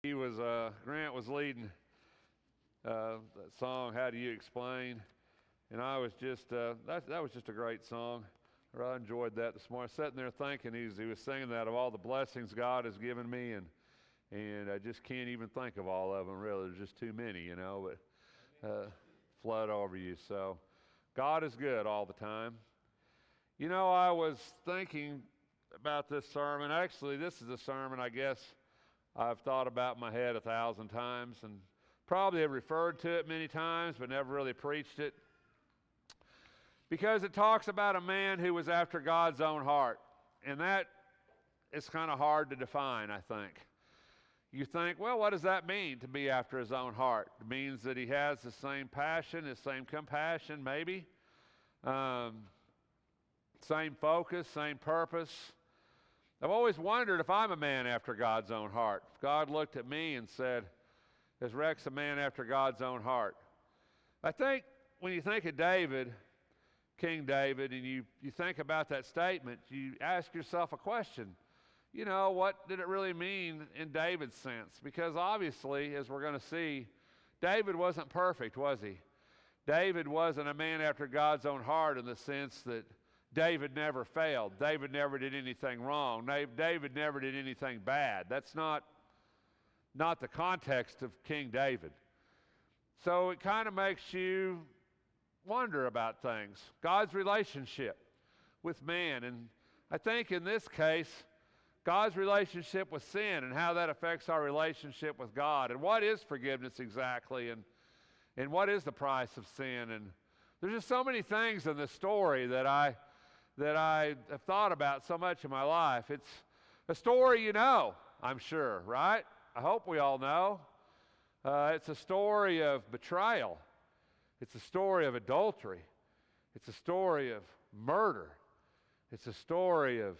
Grant was leading that song, How Do You Explain? And I was just, that was just a great song. I really enjoyed that this morning. Sitting there thinking, he was singing that of all the blessings God has given me, and I just can't even think of all of them, really. There's just too many, but flood over you. So God is good all the time. I was thinking about this sermon. Actually, this is a sermon I guess I've thought about in my head 1,000 times and probably have referred to it many times but never really preached it, because it talks about a man who was after God's own heart. And that is kind of hard to define, I think. You think, well, what does that mean, to be after his own heart? It means that he has the same passion, the same compassion, maybe. Same focus, same purpose. I've always wondered if I'm a man after God's own heart. If God looked at me and said, is Rex a man after God's own heart? I think when you think of David, King David, and you think about that statement, you ask yourself a question. What did it really mean in David's sense? Because obviously, as we're going to see, David wasn't perfect, was he? David wasn't a man after God's own heart in the sense that David never failed. David never did anything wrong. David never did anything bad. That's not the context of King David. So it kind of makes you wonder about things. God's relationship with man. And I think in this case, God's relationship with sin and how that affects our relationship with God. And what is forgiveness exactly? And what is the price of sin? And there's just so many things in this story that I have thought about so much in my life. It's a story I'm sure, right? I hope we all know. It's a story of betrayal. It's a story of adultery. It's a story of murder. It's a story of,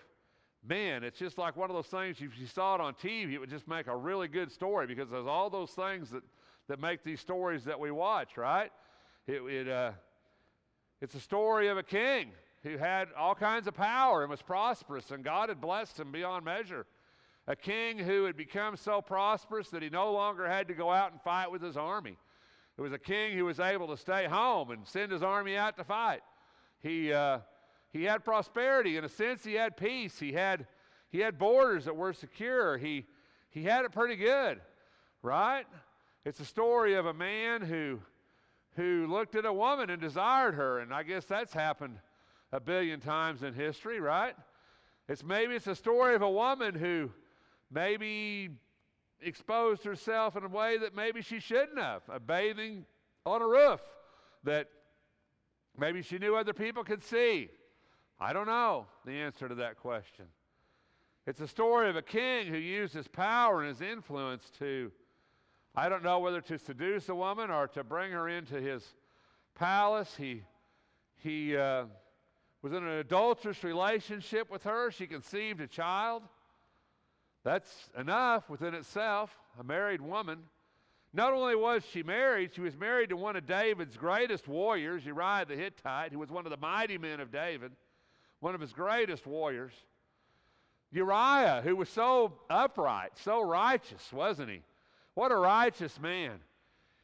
man, it's just like one of those things, if you saw it on TV, it would just make a really good story, because there's all those things that make these stories that we watch, right? It's a story of a king who had all kinds of power and was prosperous, and God had blessed him beyond measure. A king who had become so prosperous that he no longer had to go out and fight with his army. It was a king who was able to stay home and send his army out to fight. He had prosperity. In a sense, he had peace. He had borders that were secure. He had it pretty good, right? It's a story of a man who looked at a woman and desired her, and I guess that's happened a billion times in history, right? Maybe it's a story of a woman who maybe exposed herself in a way that maybe she shouldn't have, bathing on a roof that maybe she knew other people could see. I don't know the answer to that question. It's a story of a king who used his power and his influence to, I don't know whether to seduce a woman or to bring her into his palace. He was in an adulterous relationship with her. She conceived a child. That's enough within itself, a married woman. Not only was she married to one of David's greatest warriors, Uriah the Hittite, who was one of the mighty men of David, one of his greatest warriors. Uriah, who was so upright, so righteous, wasn't he? What a righteous man.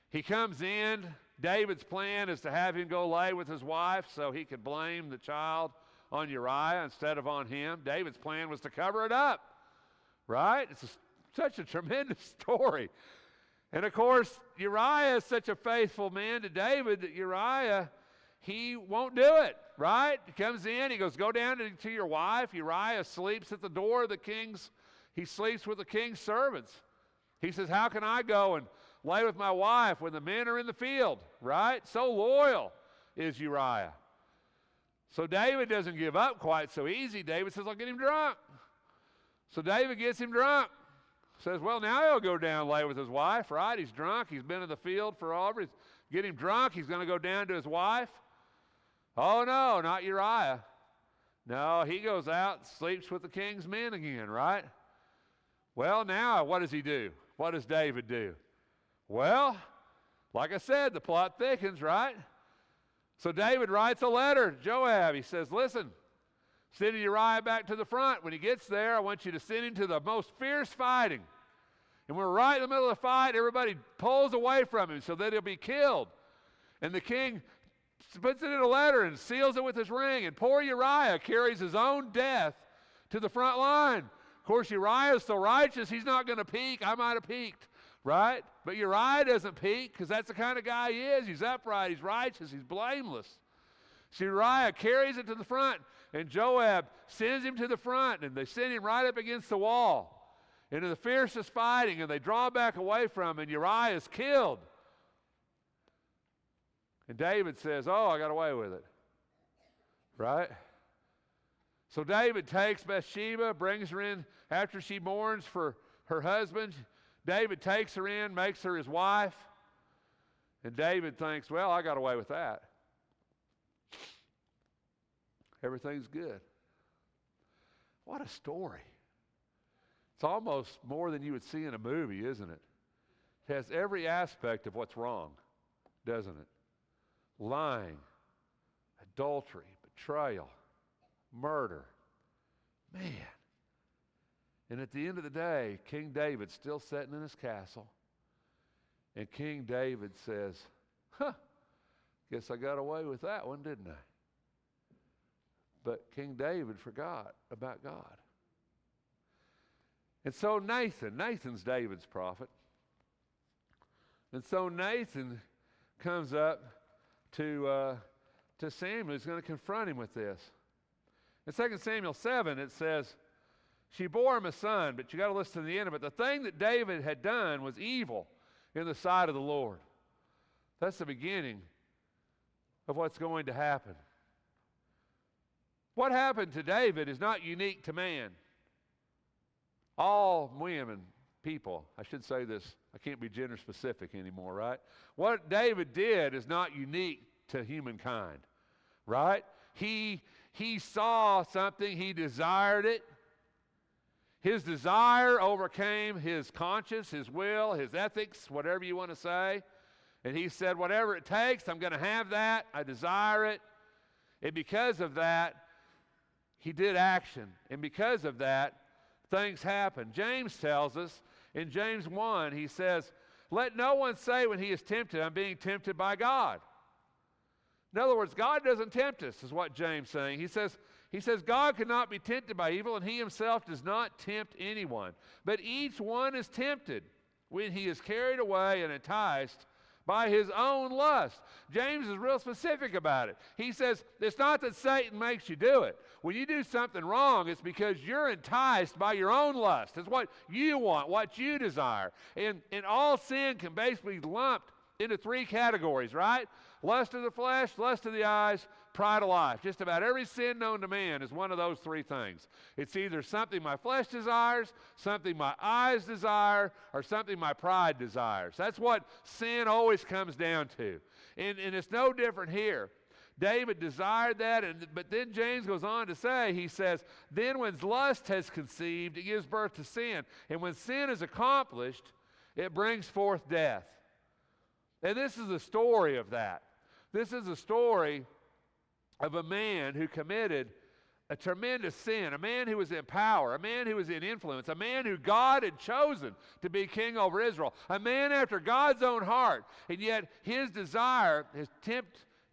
He comes in. David's plan is to have him go lay with his wife so he could blame the child on Uriah instead of on him. David's plan was to cover it up, right? Such a tremendous story. And of course, Uriah is such a faithful man to David that Uriah, he won't do it, right? He comes in, he goes, go down to your wife. Uriah sleeps at the door of he sleeps with the king's servants. He says, how can I go and lay with my wife when the men are in the field, right? So loyal is Uriah. So David doesn't give up quite so easy. David says, I'll get him drunk. So David gets him drunk. Says, well, now he'll go down and lay with his wife, right? He's drunk. He's been in the field for all. Get him drunk. He's going to go down to his wife. Oh, no, not Uriah. No, he goes out and sleeps with the king's men again, right? Well, now what does he do? What does David do? Well, like I said, the plot thickens, right? So David writes a letter to Joab. He says, listen, send Uriah back to the front. When he gets there, I want you to send him to the most fierce fighting And we're right in the middle of the fight. Everybody pulls away from him so that he'll be killed. And the king puts it in a letter and seals it with his ring. And poor Uriah carries his own death to the front line. Of course, Uriah is so righteous, he's not going to peek. I might have peeked, right? But Uriah doesn't peek because that's the kind of guy he is. He's upright, he's righteous, he's blameless. So Uriah carries it to the front, and Joab sends him to the front, and they send him right up against the wall into the fiercest fighting, and they draw back away from him, and Uriah is killed. And David says, oh, I got away with it, right? So David takes Bathsheba, brings her in after she mourns for her husband. David takes her in, makes her his wife, and David thinks, well, I got away with that. Everything's good. What a story. It's almost more than you would see in a movie, isn't it? It has every aspect of what's wrong, doesn't it? Lying, adultery, betrayal, murder. Man. And at the end of the day, King David's still sitting in his castle. And King David says, guess I got away with that one, didn't I? But King David forgot about God. And so Nathan's David's prophet. And so Nathan comes up to Samuel, who's going to confront him with this. In 2 Samuel 7, it says, she bore him a son, but you got to listen to the end of it. The thing that David had done was evil in the sight of the Lord. That's the beginning of what's going to happen. What happened to David is not unique to man. All women, people, I should say this, I can't be gender specific anymore, right? What David did is not unique to humankind, right? He saw something, he desired it. His desire overcame his conscience, his will, his ethics, whatever you want to say. And he said, whatever it takes, I'm going to have that. I desire it. And because of that, he did action. And because of that, things happened. James tells us in James 1, he says, let no one say when he is tempted, I'm being tempted by God. In other words, God doesn't tempt us, is what James is saying. He says God cannot be tempted by evil, and he himself does not tempt anyone. But each one is tempted when he is carried away and enticed by his own lust. James is real specific about it. He says, it's not that Satan makes you do it. When you do something wrong, it's because you're enticed by your own lust. It's what you want, what you desire. And all sin can basically be lumped into three categories, right? Lust of the flesh, lust of the eyes, pride of life. Just about every sin known to man is one of those three things. It's either something my flesh desires, something my eyes desire, or something my pride desires. That's what sin always comes down to. And it's no different here. David desired that, but then James goes on to say, he says, then when lust has conceived, it gives birth to sin. And when sin is accomplished, it brings forth death. And this is the story of that. This is a story of a man who committed a tremendous sin, a man who was in power, a man who was in influence, a man who God had chosen to be king over Israel, a man after God's own heart, and yet his desire, his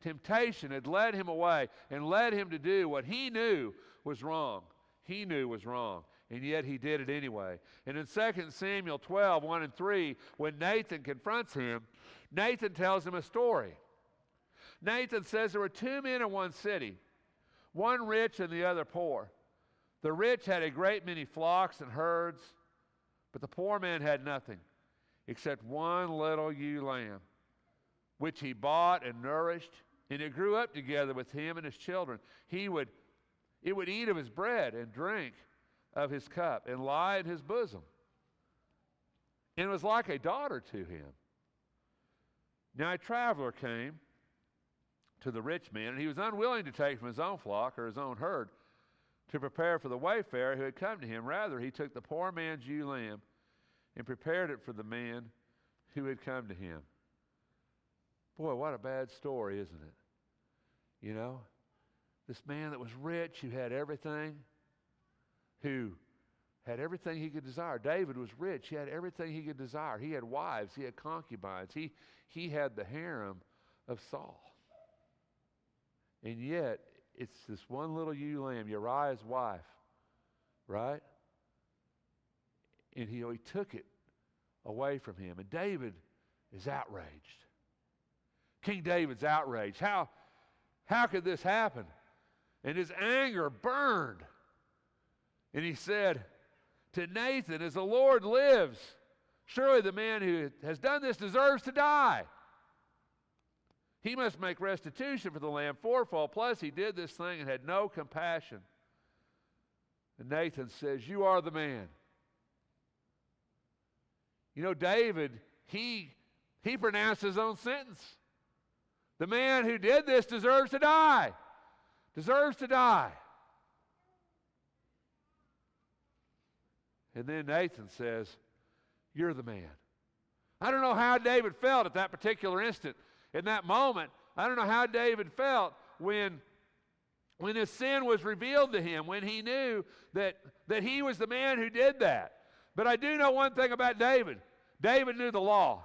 temptation had led him away and led him to do what he knew was wrong. He knew was wrong, and yet he did it anyway. And in 2 Samuel 12, 1 and 3, when Nathan confronts him, Nathan tells him a story. Nathan says there were two men in one city, one rich and the other poor. The rich had a great many flocks and herds, but the poor man had nothing except one little ewe lamb, which he bought and nourished, and it grew up together with him and his children. It would eat of his bread and drink of his cup and lie in his bosom. And it was like a daughter to him. Now a traveler came to the rich man, and he was unwilling to take from his own flock or his own herd to prepare for the wayfarer who had come to him. Rather, he took the poor man's ewe lamb and prepared it for the man who had come to him. Boy, what a bad story, isn't it? You know, this man that was rich, who had everything, who had everything he could desire. David was rich. He had everything he could desire. He had wives. He had concubines. He had the harem of Saul. And yet, it's this one little ewe lamb, Uriah's wife, right? And he took it away from him. And David is outraged. King David's outraged. How could this happen? And his anger burned. And he said to Nathan, as the Lord lives, surely the man who has done this deserves to die. He must make restitution for the lamb fourfold. Plus, he did this thing and had no compassion. And Nathan says, you are the man. You know, David, he pronounced his own sentence. The man who did this deserves to die. Deserves to die. And then Nathan says, you're the man. I don't know how David felt at that particular instant. In that moment, I don't know how David felt when his sin was revealed to him, when he knew that he was the man who did that. But I do know one thing about David. David knew the law.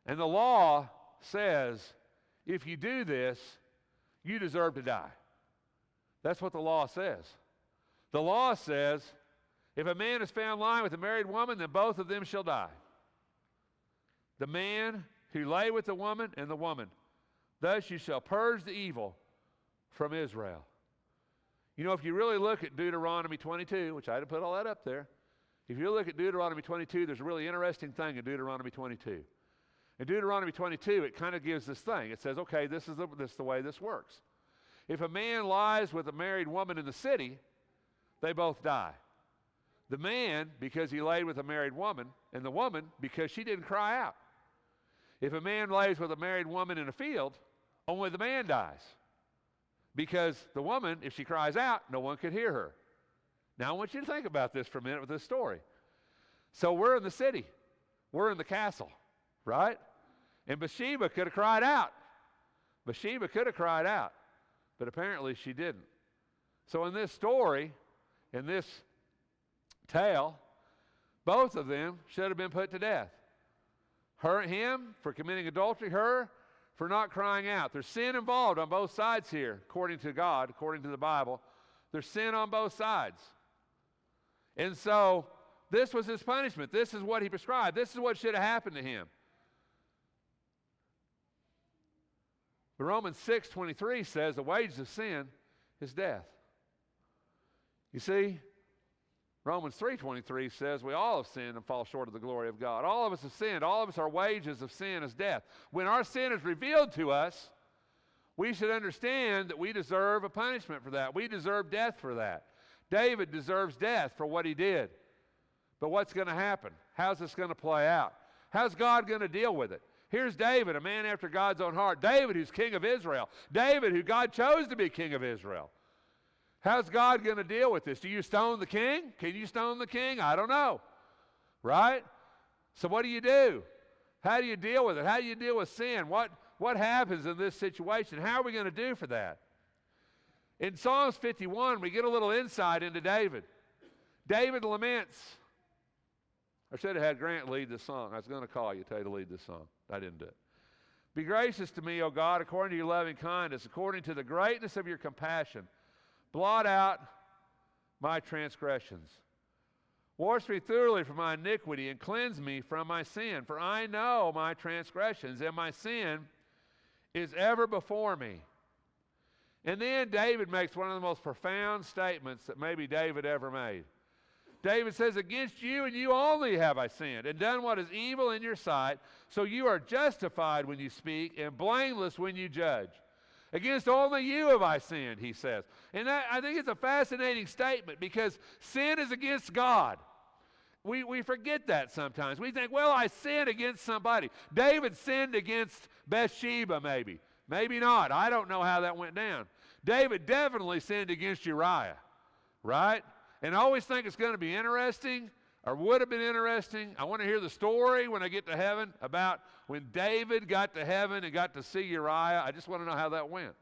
And the law says, if you do this, you deserve to die. That's what the law says. The law says, if a man is found lying with a married woman, then both of them shall die. The man who lay with the woman and the woman. Thus you shall purge the evil from Israel. You know, if you really look at Deuteronomy 22, which I had to put all that up there. If you look at Deuteronomy 22, there's a really interesting thing in Deuteronomy 22. In Deuteronomy 22, it kind of gives this thing. It says, okay, this is the way this works. If a man lies with a married woman in the city, they both die. The man, because he laid with a married woman, and the woman, because she didn't cry out. If a man lays with a married woman in a field, only the man dies. Because the woman, if she cries out, no one can hear her. Now I want you to think about this for a minute with this story. So we're in the city. We're in the castle, right? And Bathsheba could have cried out. Bathsheba could have cried out. But apparently she didn't. So in this story, in this tale, both of them should have been put to death. Him for committing adultery, her for not crying out. There's sin involved on both sides here, according to God, according to the Bible. There's sin on both sides. And so this was his punishment. This is what he prescribed. This is what should have happened to him. But Romans 6:23 says the wages of sin is death. You see, Romans 3:23 says we all have sinned and fall short of the glory of God. All of us have sinned. All of us, our wages of sin is death. When our sin is revealed to us, we should understand that we deserve a punishment for that. We deserve death for that. David deserves death for what he did. But what's going to happen? How's this going to play out? How's God going to deal with it? Here's David, a man after God's own heart. David, who's king of Israel. David, who God chose to be king of Israel. How's God going to deal with this? Do you stone the king? Can you stone the king? I don't know. Right? So what do? How do you deal with it? How do you deal with sin? What happens in this situation? How are we going to do for that? In Psalms 51, we get a little insight into David. David laments. I should have had Grant lead this song. I was going to call you, tell you to lead this song. I didn't do it. Be gracious to me, O God, according to your loving kindness, according to the greatness of your compassion. Blot out my transgressions. Wash me thoroughly from my iniquity and cleanse me from my sin. For I know my transgressions, and my sin is ever before me. And then David makes one of the most profound statements that maybe David ever made. David says, against you and you only have I sinned, and done what is evil in your sight, so you are justified when you speak, and blameless when you judge. Against only you have I sinned, he says. And that, I think it's a fascinating statement, because sin is against God. We forget that sometimes. We think, well, I sinned against somebody. David sinned against Bathsheba, maybe. Maybe not. I don't know how that went down. David definitely sinned against Uriah, right? And I always think it's going to be interesting, or would have been interesting. I want to hear the story when I get to heaven about when David got to heaven and got to see Uriah. I just want to know how that went,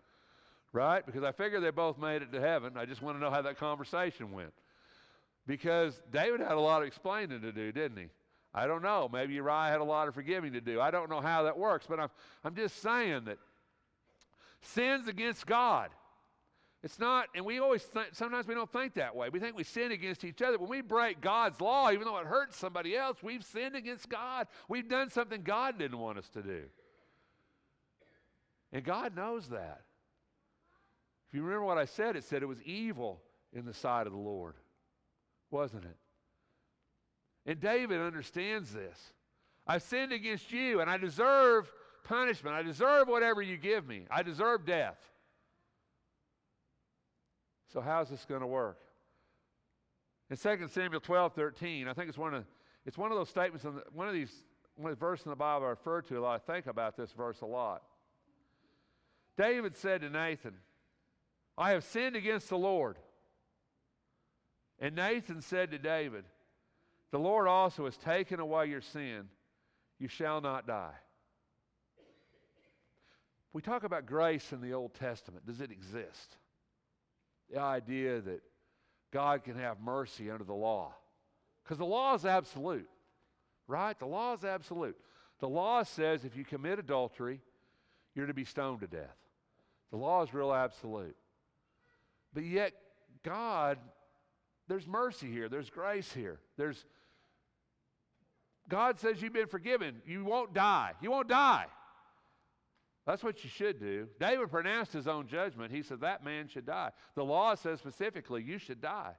right? Because I figure they both made it to heaven. I just want to know how that conversation went. Because David had a lot of explaining to do, didn't he? I don't know. Maybe Uriah had a lot of forgiving to do. I don't know how that works, but I'm just saying that sins against God. It's not, and we always sometimes we don't think that way. We think we sin against each other. When we break God's law, even though it hurts somebody else, we've sinned against God. We've done something God didn't want us to do. And God knows that. If you remember what I said, it said it was evil in the sight of the Lord, wasn't it? And David understands this. I've sinned against you, and I deserve punishment. I deserve whatever you give me. I deserve death. So how's this going to work? In 2 Samuel 12:13, I think it's one of those statements, one of the verses in the Bible I refer to a lot. I think about this verse a lot. David said to Nathan, I have sinned against the Lord. And Nathan said to David, the Lord also has taken away your sin. You shall not die. We talk about grace in the Old Testament. Does it exist? The idea that God can have mercy under the law. Because the law is absolute, right? The law is absolute. The law says if you commit adultery, you're to be stoned to death. The law is real absolute. But yet, God, there's mercy here. There's grace here. God says you've been forgiven. You won't die. You won't die. That's what you should do. David pronounced his own judgment. He said that man should die. The law says specifically you should die.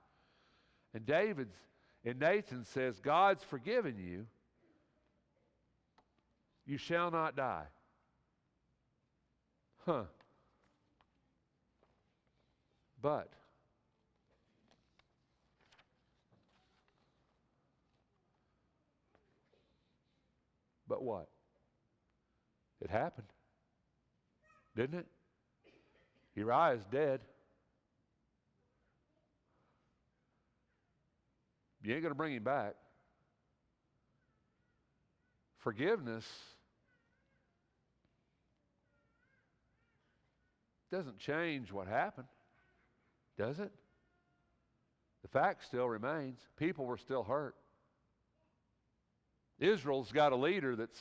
And Nathan says God's forgiven you. You shall not die. But what? It happened. Didn't it? Uriah is dead. You ain't going to bring him back. Forgiveness doesn't change what happened, does it? The fact still remains. People were still hurt. Israel's got a leader that's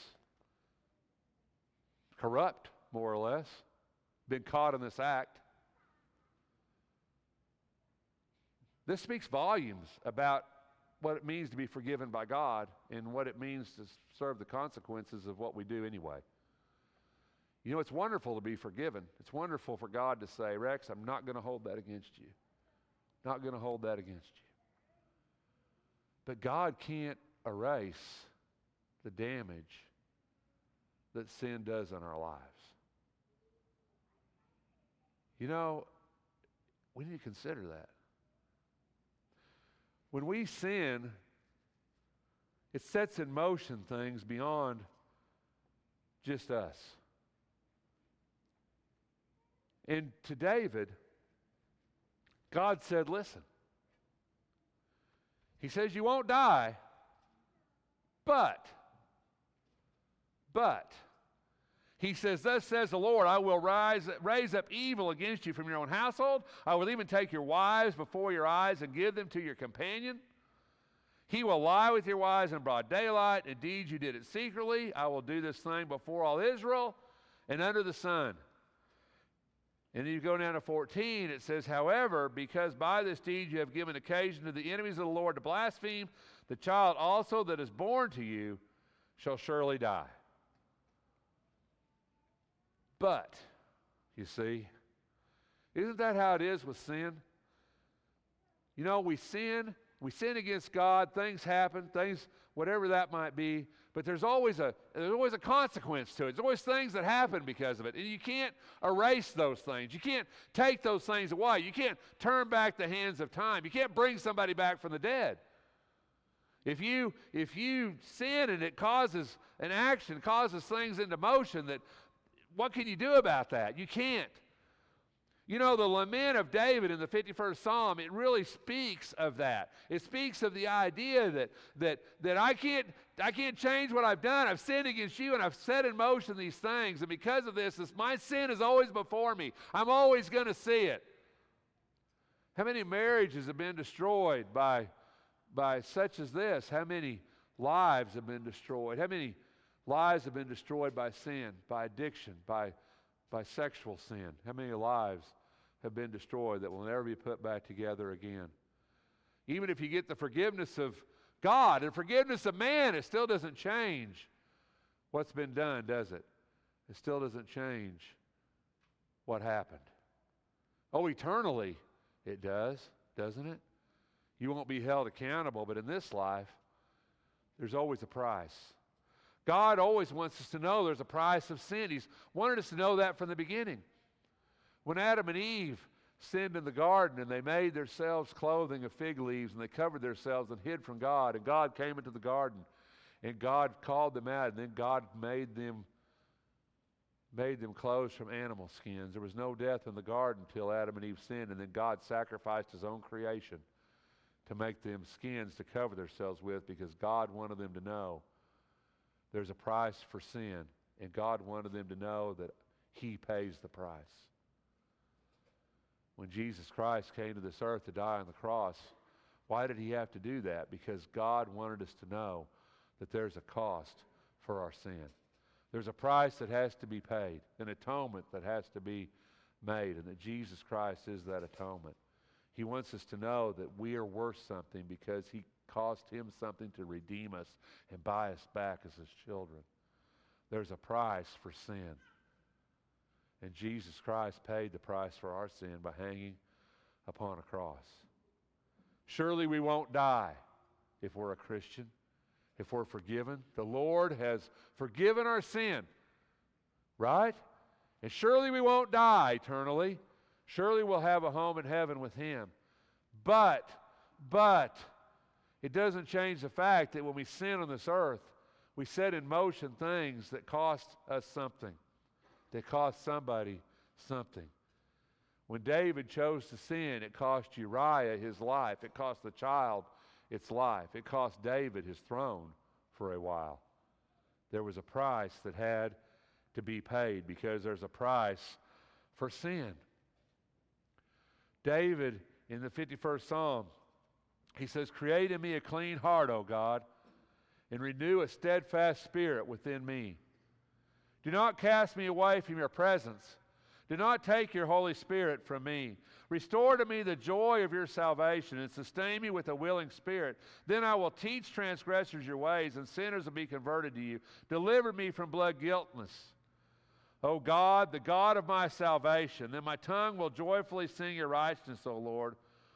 corrupt, more or less, been caught in this act. This speaks volumes about what it means to be forgiven by God and what it means to serve the consequences of what we do anyway. You know, it's wonderful to be forgiven. It's wonderful for God to say, Rex, I'm not going to hold that against you. Not going to hold that against you. But God can't erase the damage that sin does in our lives. You know, we need to consider that. When we sin, it sets in motion things beyond just us. And to David, God said, listen. He says, you won't die, but, he says, thus says the Lord, I will raise up evil against you from your own household. I will even take your wives before your eyes and give them to your companion. He will lie with your wives in broad daylight. Indeed, you did it secretly. I will do this thing before all Israel and under the sun. And then you go down to 14, it says, however, because by this deed you have given occasion to the enemies of the Lord to blaspheme, the child also that is born to you shall surely die. But, you see, isn't that how it is with sin? You know, we sin against God, things happen, whatever that might be, but there's always a consequence to it. There's always things that happen because of it, and you can't erase those things. You can't take those things away. You can't turn back the hands of time. You can't bring somebody back from the dead. If you sin and it causes an action, causes things into motion, what can you do about that? You can't. You know, the lament of David in the 51st Psalm, it really speaks of that. It speaks of the idea that I can't change what I've done. I've sinned against you and I've set in motion these things. And because of this, my sin is always before me. I'm always going to see it. How many marriages have been destroyed by by such as this, how many lives have been destroyed? How many lives have been destroyed by sin, by addiction, by sexual sin? How many lives have been destroyed that will never be put back together again? Even if you get the forgiveness of God and forgiveness of man, it still doesn't change what's been done, does it? It still doesn't change what happened. Oh, eternally it does, doesn't it? You won't be held accountable, but in this life, there's always a price. God always wants us to know there's a price of sin. He's wanted us to know that from the beginning. When Adam and Eve sinned in the garden and they made themselves clothing of fig leaves and they covered themselves and hid from God, and God came into the garden and God called them out, and then God made them clothes from animal skins. There was no death in the garden till Adam and Eve sinned, and then God sacrificed his own creation to make them skins to cover themselves with, because God wanted them to know there's a price for sin, and God wanted them to know that he pays the price. When Jesus Christ came to this earth to die on the cross, why did he have to do that? Because God wanted us to know that there's a cost for our sin. There's a price that has to be paid, an atonement that has to be made, and that Jesus Christ is that atonement. He wants us to know that we are worth something because he cost him something to redeem us and buy us back as his children. There's a price for sin. And Jesus Christ paid the price for our sin by hanging upon a cross. Surely we won't die if we're a Christian, if we're forgiven. The Lord has forgiven our sin, right? And surely we won't die eternally. Surely we'll have a home in heaven with him. But it doesn't change the fact that when we sin on this earth, we set in motion things that cost us something, that cost somebody something. When David chose to sin, it cost Uriah his life. It cost the child its life. It cost David his throne for a while. There was a price that had to be paid, because there's a price for sin. David, in the 51st Psalm, he says, "Create in me a clean heart, O God, and renew a steadfast spirit within me. Do not cast me away from your presence. Do not take your Holy Spirit from me. Restore to me the joy of your salvation and sustain me with a willing spirit. Then I will teach transgressors your ways, and sinners will be converted to you. Deliver me from blood guiltless. O God, the God of my salvation, then my tongue will joyfully sing your righteousness, O Lord.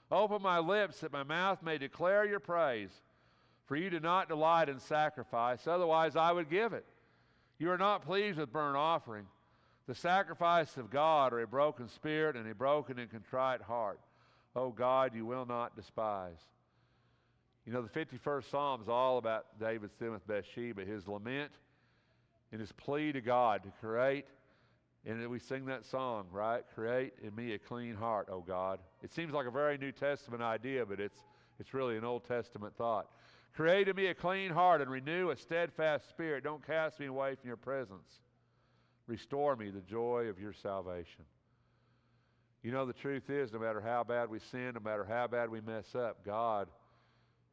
Open my lips that my mouth may declare your praise. For you do not delight in sacrifice, otherwise I would give it. You are not pleased with burnt offering. The sacrifice of God are a broken spirit and a broken and contrite heart. O God, you will not despise." You know, the 51st Psalm is all about David's sin with Bathsheba, his lament and his plea to God to create. And we sing that song, right? Create in me a clean heart, O God. It seems like a very New Testament idea, but it's really an Old Testament thought. Create in me a clean heart and renew a steadfast spirit. Don't cast me away from your presence. Restore me the joy of your salvation. You know, the truth is, no matter how bad we sin, no matter how bad we mess up, God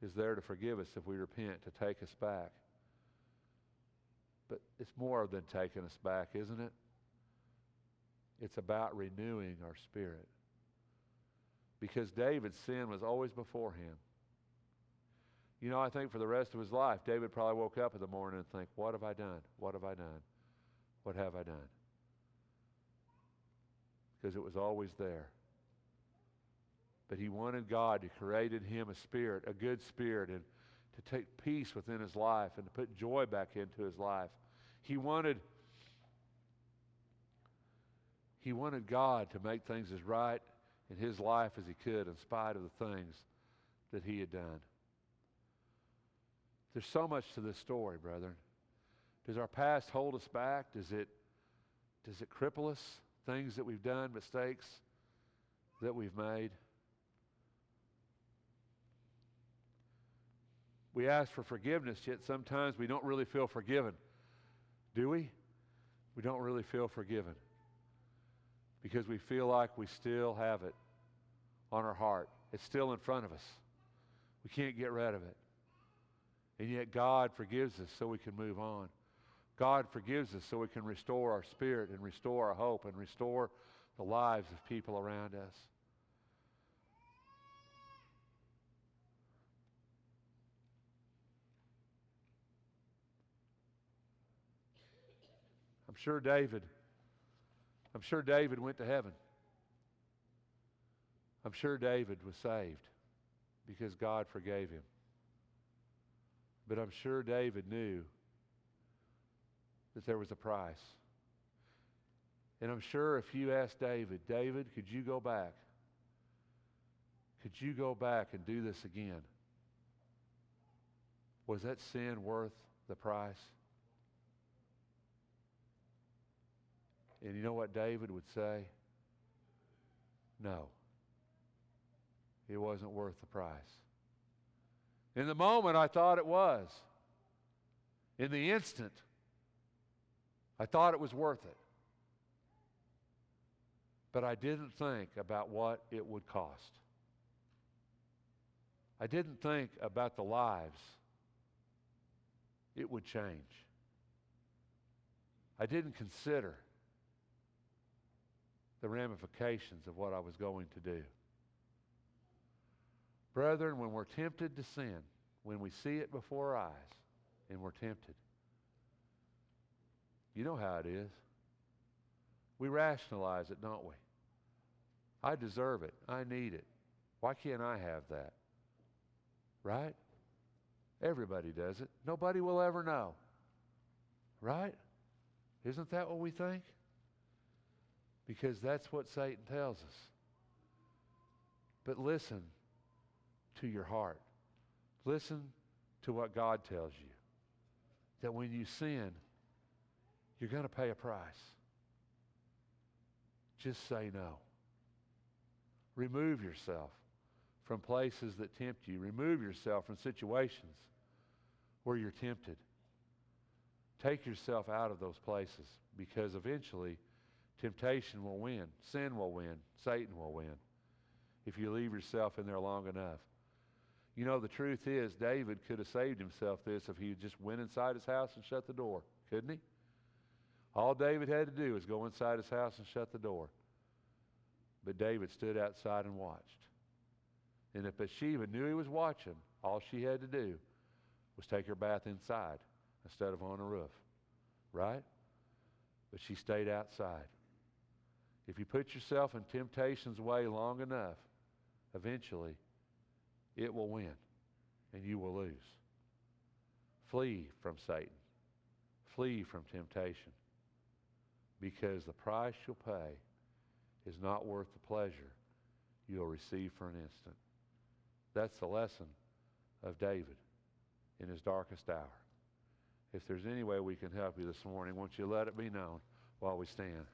is there to forgive us if we repent, to take us back. But it's more than taking us back, isn't it? It's about renewing our spirit. Because David's sin was always before him. You know, I think for the rest of his life, David probably woke up in the morning and think, what have I done? What have I done? What have I done? Because it was always there. But he wanted God to create in him a spirit, a good spirit, and to take peace within his life and to put joy back into his life. He wanted God to make things as right in his life as he could in spite of the things that he had done. There's so much to this story, brethren. Does our past hold us back? Does it cripple us? Things that we've done, mistakes that we've made? We ask for forgiveness, yet sometimes we don't really feel forgiven. Do we? We don't really feel forgiven because we feel like we still have it on our heart. It's still in front of us. We can't get rid of it. And yet God forgives us so we can move on. God forgives us so we can restore our spirit and restore our hope and restore the lives of people around us. I'm sure David went to heaven. I'm sure David was saved because God forgave him. But I'm sure David knew that there was a price. And I'm sure if you asked David, David, could you go back? Could you go back and do this again? Was that sin worth the price? And you know what David would say? No. It wasn't worth the price. In the moment, I thought it was. In the instant, I thought it was worth it. But I didn't think about what it would cost. I didn't think about the lives it would change. I didn't consider the ramifications of what I was going to do. Brethren, when we're tempted to sin, when we see it before our eyes and we're tempted, you know how it is. We rationalize it, don't we? I deserve it. I need it. Why can't I have that? Right? Everybody does it. Nobody will ever know. Right? Isn't that what we think? Because that's what Satan tells us. But listen to your heart. Listen to what God tells you. That when you sin, you're going to pay a price. Just say no. Remove yourself from places that tempt you. Remove yourself from situations where you're tempted. Take yourself out of those places, because eventually temptation will win. Sin will win. Satan will win if you leave yourself in there long enough. You know, the truth is, David could have saved himself this if he just went inside his house and shut the door, couldn't he? All David had to do was go inside his house and shut the door. But David stood outside and watched. And if Bathsheba knew he was watching, all she had to do was take her bath inside instead of on a roof. Right? But she stayed outside. If you put yourself in temptation's way long enough, eventually it will win and you will lose. Flee from Satan. Flee from temptation, because the price you'll pay is not worth the pleasure you'll receive for an instant. That's the lesson of David in his darkest hour. If there's any way we can help you this morning, won't you let it be known while we stand?